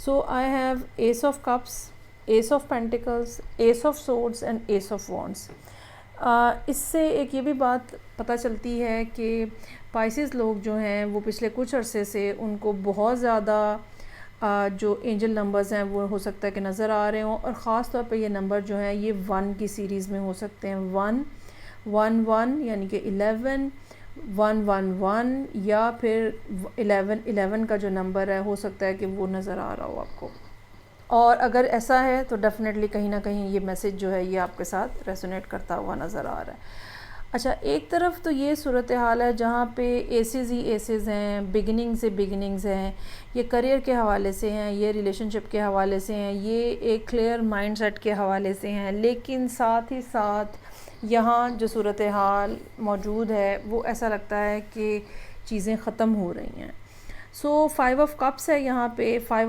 So I have S of cups, S of pentacles, S of swords and S of wands. इससे एक ये भी बात पता चलती है कि पाइसेस लोग जो हैं वो पिछले कुछ अरसे से उनको बहुत ज़्यादा जो एंजल नंबर्स हैं वो हो सकता है कि नज़र आ रहे हों, और ख़ास तौर पे ये नंबर जो हैं ये 1 की सीरीज़ में हो सकते हैं। 1 1 1 यानी कि 11 1 1 1, या फिर 11 11 का जो नंबर है हो सकता है कि वो नज़र आ रहा हो आपको। और अगर ऐसा है तो डेफ़िनेटली कहीं ना कहीं ये मैसेज जो है ये आपके साथ रेजोनेट करता हुआ नज़र आ रहा है। अच्छा, एक तरफ तो ये सूरत हाल है जहाँ पे एसेस ही एसेस हैं, बिगिनिंग से बिगिनिंग्स हैं, ये करियर के हवाले से हैं, ये रिलेशनशिप के हवाले से हैं, ये एक क्लियर माइंडसेट के हवाले से हैं, लेकिन साथ ही साथ यहाँ जो सूरत हाल मौजूद है वो ऐसा लगता है कि चीज़ें ख़त्म हो रही हैं। सो 5 ऑफ कप्स है यहाँ पे। 5